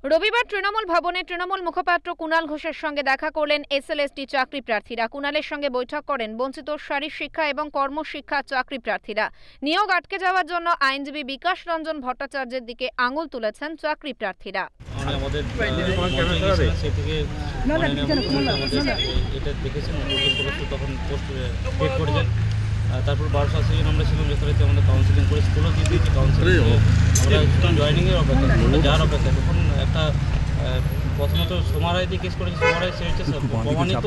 রবিবার তৃণমূল ভবনে তৃণমূল মুখপাত্র কুণাল ঘোষের সঙ্গে দেখা করলেন এসএলএসটি চাকরি প্রার্থীরা। কুণালের সঙ্গে বৈঠক করেন বঞ্চিত শারীর শিক্ষা এবং কর্মশিক্ষা চাকরি প্রার্থীরা। নিয়োগ আটকে যাওয়ার জন্য আইনজীবী বিকাশ রঞ্জন ভট্টাচার্যের দিকে আঙুল তুলেছেন চাকরি প্রার্থীরা। তারপর 1280 জন আমরা ছিলাম, যথারীতি আমাদের কাউন্সিলিং করে স্কুলও দিয়ে দিয়েছি। কাউন্সিলিং আমরা জয়েনিংয়ের অপেক্ষা, যাওয়ার অপেক্ষা। তখন একটা প্রথমত সোমারায় দিয়ে কেস করেছি। সোমারায় সে হচ্ছে প্রমাণিত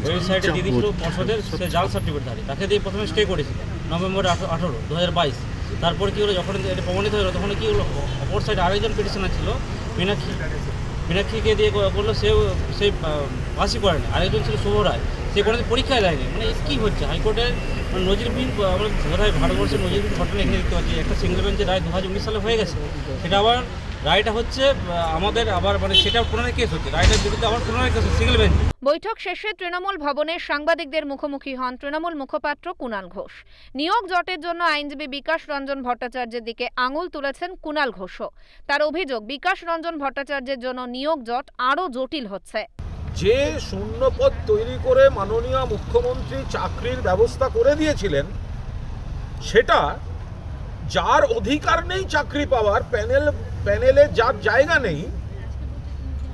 ওয়েবসাইটে দিয়ে দিয়েছিল পর্ষদের, সে জাল সার্টিফিকেটধারী, তাকে দিয়ে প্রথমে স্টে করেছিল নভেম্বর 18, 2022। তারপর কী হলো, যখন এটা প্রমাণিত হলো তখন কী হলো, অপর সাইডে আরেকজন পিটিশনার ছিল মীনাক্ষীকে দিয়ে করলো, সে পাসই করেনি। আরেকজন ছিল শুভ রায়, সে কোনো পরীক্ষায় দেয়নি। মানে কী হচ্ছে হাইকোর্টের নজিরবিহীন, আমরা বোধহয় ভারতবর্ষের নজিরবিহীন ঘটনা এখানে দেখতে পাচ্ছি। একটা সিঙ্গেল বেঞ্চের রায় 2019 সালে হয়ে গেছে, সেটা আবার রায়টা হচ্ছে আমাদের আবার মানে সেটা পুনরায় কেস হচ্ছে, রায়টার বিরুদ্ধে আবার পুনরায় কেস হচ্ছে সিঙ্গেল বেঞ্চ। বৈঠক শেষে তৃণমূল ভবনে সাংবাদিকদের মুখোমুখি হন তৃণমূল মুখপাত্র কুণাল ঘোষ। নিয়োগ জটের জন্য আইনজীবী বিকাশ রঞ্জন ভট্টাচার্যের দিকে আঙুল তুলেছেন কুণাল ঘোষও। তার অভিযোগ, বিকাশ রঞ্জন ভট্টাচার্যের জন্য নিয়োগ জট আরও জটিল হচ্ছে। যে শূন্যপদ তৈরি করে মাননীয় মুখ্যমন্ত্রী চাকরির ব্যবস্থা করে দিয়েছিলেন, সেটা যার অধিকার নেই চাকরি পাওয়ার, প্যানেলে যার জায়গা নেই,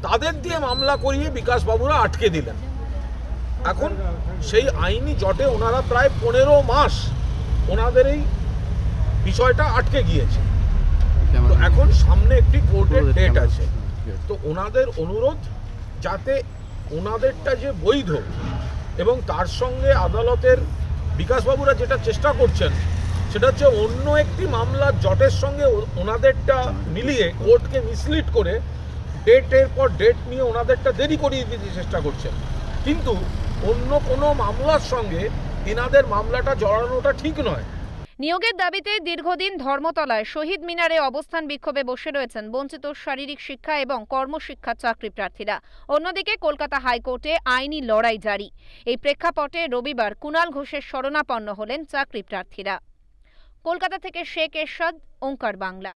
তাদের দিয়ে মামলা করিয়ে বিকাশবাবুরা আটকে দিলেন। এখন সেই আইনি জটে ওনারা প্রায় 15 মাস ওনাদের এই বিষয়টা আটকে গিয়েছে। তো এখন সামনে একটি কোর্টের ডেট আছে, তো ওনাদের অনুরোধ যাতে ওনাদেরটা যে বৈধ, এবং তার সঙ্গে আদালতের বিকাশবাবুরা যেটা চেষ্টা করছেন সেটা হচ্ছে অন্য একটি মামলার জটের সঙ্গে ওনাদেরটা মিলিয়ে কোর্টকে মিসলিড করে ডেটের পর ডেট নিয়ে ওনাদেরটা দেরি করিয়ে দিতে চেষ্টা করছেন। কিন্তু অন্য কোনো মামলার সঙ্গে এনাদের মামলাটা জড়ানোটা ঠিক নয়। নিয়োগের দাবিতে দীর্ঘদিন ধর্মতলায় শহীদ মিনারে অবস্থান বিক্ষোভে বসে রয়েছেন বঞ্চিত শারীরিক শিক্ষা এবং কর্মশিক্ষা চাকরি প্রার্থীরা। অন্যদিকে কলকাতা হাইকোর্টে আইনি লড়াই জারি। এই প্রেক্ষাপটে রবিবার কুণাল ঘোষের শরণাপন্ন হলেন চাকরি প্রার্থীরা। কলকাতা থেকে শেখ এরশাদ, ওঙ্কার বাংলা।